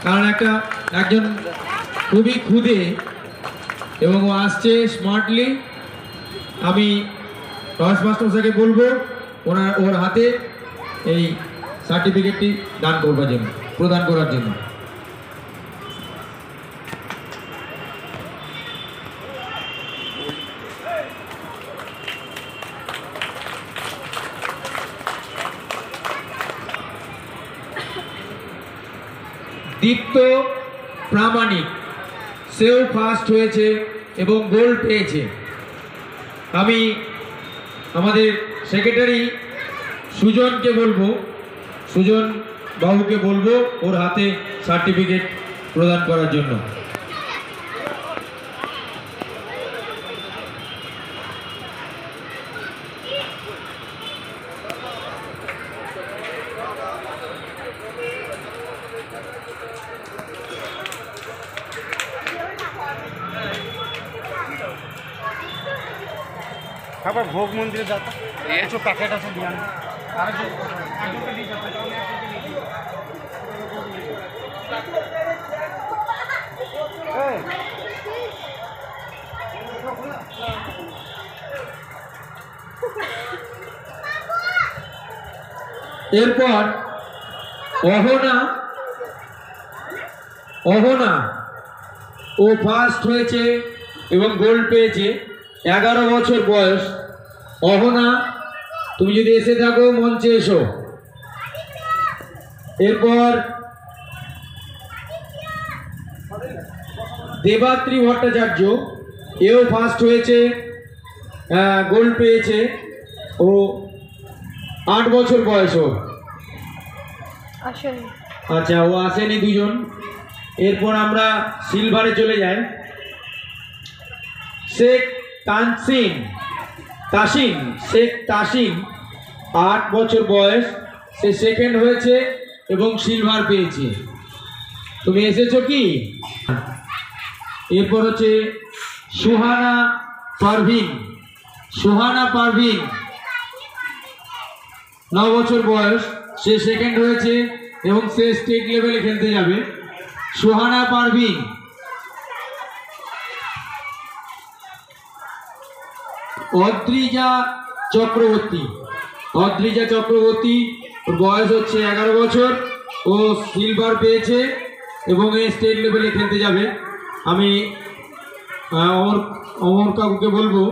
কারণ একজন খুবই খুদে এবং ও আসছে স্মার্টলি। আমি রমেশ মাস্টারমশাইকে বলবো ওর হাতে এই সার্টিফিকেটটি প্রদান করার জন্য। দীপ্ত প্রামাণিক, সেও ফার্স্ট হয়েছে এবং গোল্ড পেয়েছে। আমি আমাদের সেক্রেটারি সুজন বাবুকে বলবো ওর হাতে সার্টিফিকেট প্রদান করার জন্য। আবার ভোগ মন্দিরে যাতা কিছু প্যাকেট আছে দিয়ে এরপর অহনা ও ফার্স্ট হয়েছে এবং গোল্ড পেয়েছে। 11 বছর বয়স। অহনা, তুমি যদি এসে থাকো মঞ্চে এসো। এরপর দেবাত্রী ভট্টাচার্য, এও ফার্স্ট হয়েছে, গোল্ড পেয়েছে। ও 8 বছর বয়স। আচ্ছা, ও আসেনি দুজন। এরপর আমরা সিলভারে চলে যাই। শেখ তাসিন 8 বছর বয়স, সে সেকেন্ড হয়েছে এবং সিলভার পেয়েছে। তুমি এসেছো কি? এরপর হচ্ছে সুহানা পারভিন 9 বছর বয়স, সে সেকেন্ড হয়েছে এবং সে স্টেট লেভেলে খেলতে যাবে। সুহানা পারভিন। অদ্রিজা চক্রবর্তী, ওর বয়স হচ্ছে 11 বছর, ও সিলভার পেয়েছে এবং স্টেট লেভেলে খেলতে যাবে। আমি অমর কাকুকে বলবো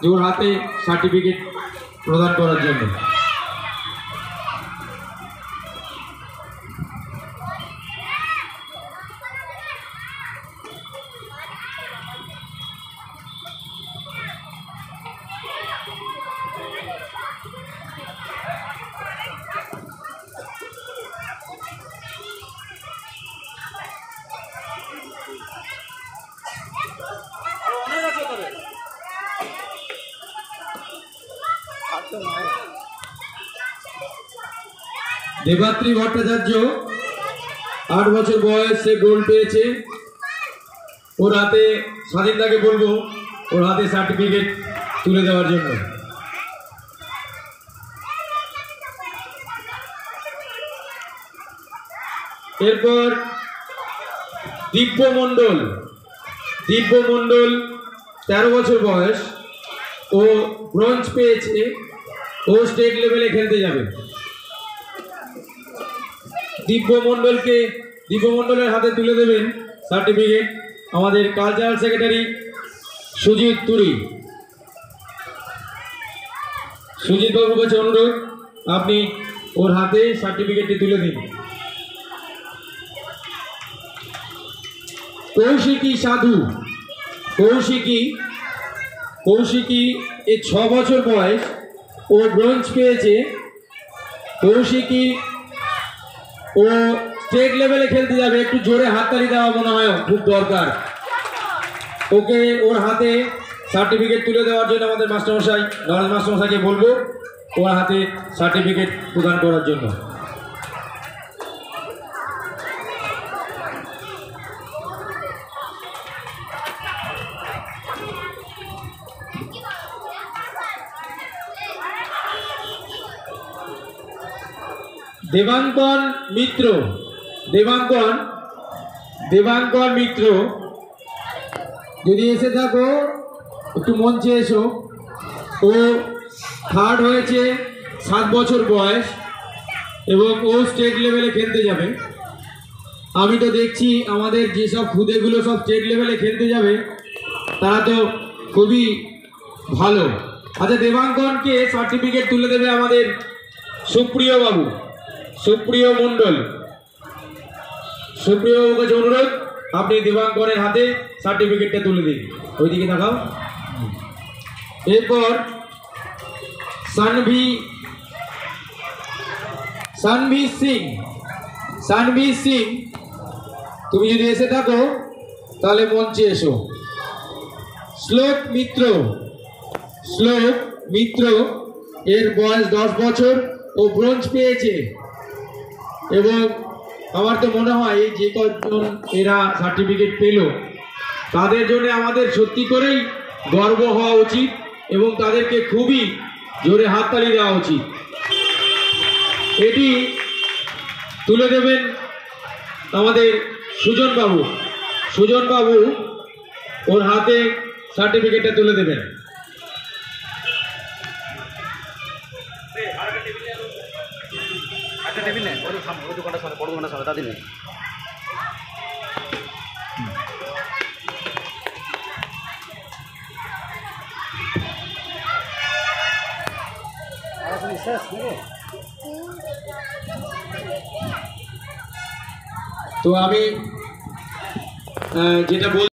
যে ওর হাতে সার্টিফিকেট প্রদান করার জন্য। দেবাত্রী ভট্টাচার্য 8 বছর বয়স, সে গোল্ড পেয়েছে। ওর হাতে স্বাধীনতাকে বলবো ওর হাতে সার্টিফিকেট তুলে দেওয়ার জন্য। এরপর দিব্য মণ্ডল 13 বছর বয়স, ও ব্রোঞ্জ পেয়েছে, ও স্টেট লেভেলে খেলতে যাবে। দিব্য মণ্ডলের হাতে তুলে দেবেন সার্টিফিকেট আমাদের কালচারাল সেক্রেটারি সুজিত তুরি। সুজিত বাবুর কাছে অনুরোধ, আপনি ওর হাতে সার্টিফিকেটটি তুলে দিন। কৌশিকী সাধু, কৌশিকী 6 বছর বয়স, ও ব্রোঞ্জ পেয়েছে। কৌশিকী ও স্টেট লেভেলে খেলতে যাবে। একটু জোরে হাততালি দেওয়া মনে হয় খুব দরকার। ওকে ওর হাতে সার্টিফিকেট তুলে দেওয়ার জন্য আমাদের মাস্টারমশাই নরেশ মাস্টারমশাইকে বলবো ওর হাতে সার্টিফিকেট প্রদান করার জন্য। দেবাঙ্কন দেবাঙ্কর মিত্র, যদি এসে থাকো একটু মঞ্চে এসো। ও থার্ড হয়েছে, 7 বছর বয়স, এবং ও স্টেট লেভেলে খেলতে যাবে। আমি তো দেখছি আমাদের যেসব খুদেগুলো সব স্টেট লেভেলে খেলতে যাবে তারা তো খুবই ভালো। আচ্ছা, দেবাঙ্কনকে সার্টিফিকেট তুলে দেবে আমাদের সুপ্রিয় বাবু, সুপ্রিয় মণ্ডল। সুপ্রিয় বাবুর কাছে অনুরোধ, আপনি দেবাঙ্কনের হাতে সার্টিফিকেটটা তুলে দিন। ওইদিকে দেখাও। এরপর সানভি সিং, তুমি যদি এসে থাকো তাহলে মঞ্চে এসো। শ্লোক মিত্র, এর বয়স 10 বছর, ও ব্রোঞ্জ পেয়েছে। এবং আমার তো মনে হয় যে কজন এরা সার্টিফিকেট পেল তাদের জন্য আমাদের সত্যি করেই গর্ব হওয়া উচিত এবং তাদেরকে খুবই জোরে হাততালি দেওয়া উচিত। এটি তুলে দেবেন আমাদের সুজন বাবু, ওর হাতে সার্টিফিকেটটা তুলে দেবেন। একটা টেবিল নেই, ওই দোকানটার সামনে, বড় দোকানটার সামনে, তাদের নেই। তো আমি যেটা বল